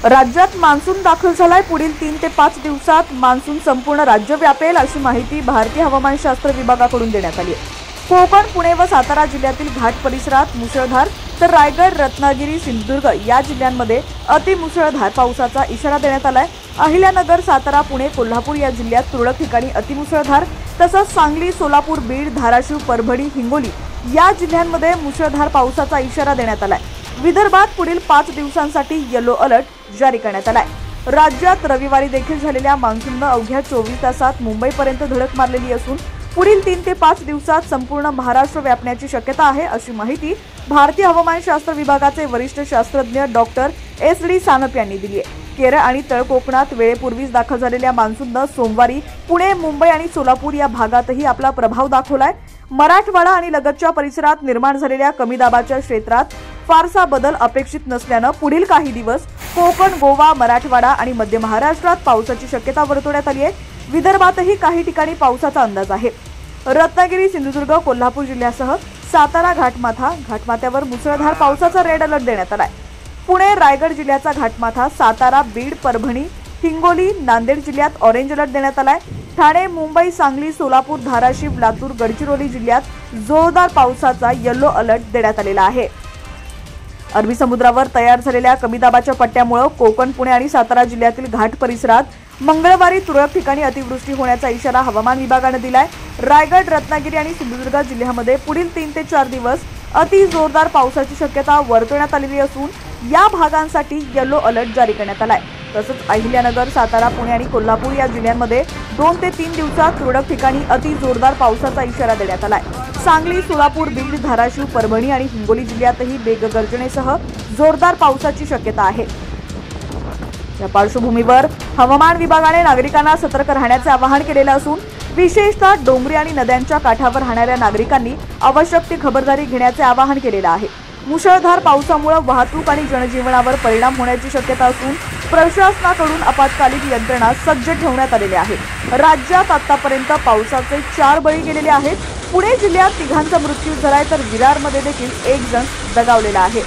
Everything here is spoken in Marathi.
राज्यात मान्सून दाखल झालाय। पुढील 3 ते 5 दिवसात मान्सून संपूर्ण राज्य व्यापेल अशी माहिती भारतीय हवामानशास्त्र विभागाकडून देण्यात आली आहे। कोकण, पुणे व सातारा जिल्ह्यातील घाट परिसरात मुसळधार तर रायगड, रत्नागिरी, सिंधुदुर्ग या जिल्ह्यांमध्ये अतिमुसळधार पावसाचा इशारा देण्यात आलाय। अहिल्यानगर, सातारा, पुणे, कोल्हापूर या जिल्ह्यात तुरळक ठिकाणी अतिमुसळधार तसंच सांगली, सोलापूर, बीड, धाराशिव, परभणी, हिंगोली या जिल्ह्यांमध्ये मुसळधार पावसाचा इशारा देण्यात आलाय। विदर्भात पुढील 5 दिवसांसाठी येलो अलर्ट जारी करण्यात आलाय। राज्यात रविवारी देखील झालेल्या मान्सूननं अवघ्या 24 तासात मुंबईपर्यंत धडक मारलेली असून पुढील 3 ते 5 दिवसात संपूर्ण महाराष्ट्र व्यापण्याची शक्यता आहे अशी माहिती भारतीय हवामानशास्त्र विभागाचे वरिष्ठ शास्त्रज्ञ डॉक्टर SD सानप यांनी दिली आहे। केरळ आणि तळ कोकणात वेळेपूर्वीच दाखल झालेल्या मान्सूननं सोमवारी पुणे, मुंबई आणि सोलापूर या भागातही आपला प्रभाव दाखवलाय। मराठवाडा आणि लगतच्या परिसरात निर्माण झालेल्या कमी दाबाच्या क्षेत्रात फारसा बदल अपेक्षित नसल्यानं पुढील काही दिवस कोकण, गोवा, मराठवाडा आणि मध्य महाराष्ट्रात पावसाची शक्यता वर्तवण्यात आली आहे। विदर्भातही काही ठिकाणी पावसाचा अंदाज आहे। रत्नागिरी, सिंधुदुर्ग, कोल्हापूर जिल्ह्यासह सातारा घाटमाथ्यावर मुसळधार पावसाचा रेड अलर्ट देण्यात आलाय। पुणे, रायगड जिल्ह्याचा घाटमाथा, सातारा, बीड, परभणी, हिंगोली, नांदेड जिल्ह्यात ऑरेंज अलर्ट देण्यात आलाय। ठाणे, मुंबई, सांगली, सोलापूर, धाराशिव, लातूर, गडचिरोली जिल्ह्यात जोरदार पावसाचा येलो अलर्ट देण्यात आलेला आहे। अरबी समुद्रावर तयार झालेल्या कमी दाबाच्या पट्ट्यामुळे कोकण, पुणे आणि सातारा जिल्ह्यातील घाट परिसरात मंगळवारी तुरळक ठिकाणी अतिवृष्टी होण्याचा इशारा हवामान विभागाने दिलाय। रायगड, रत्नागिरी आणि सिंधुदुर्ग जिल्ह्यामध्ये पुढील 3 ते 4 दिवस अति जोरदार पावसाची शक्यता वर्तवण्यात आलेली असून या भागांसाठी येलो अलर्ट जारी करण्यात आलाय। तसंच अहिल्यानगर, सातारा, पुणे आणि कोल्हापूर या जिल्ह्यांमध्ये 2 ते 3 दिवसात तुरळक ठिकाणी अति जोरदार पावसाचा इशारा देण्यात आलाय। सांगली, सोलापूर, बीड, धाराशिव, परभणी आणि हिंगोली जिल्ह्यातही मेघगर्जनेसह जोरदार पावसाची शक्यता आहे। या पार्श्वभूमीवर हवामान विभागाने नागरिकांना सतर्क राहण्याचे आवाहन केलेले असून विशेषतः डोंगरी आणि नद्यांच्या काठावर राहणाऱ्या नागरिकांनी आवश्यक ती खबरदारी घेण्याचे आवाहन केलेले आहे। मुसळधार पावसामुळे वाहतूक आणि जनजीवनावर परिणाम होण्याची शक्यता असून प्रशासनाकडून आपत्कालीन यंत्रणा सज्ज ठेवण्यात आलेली आहे। राज्यात आतापर्यंत पावसाचे 4 बळी गेलेले आहेत। पुणे जिल्ह्यात 3घांचा मृत्यू झालाय तर विरारमध्ये देखील 1 जण दगावलेला आहे।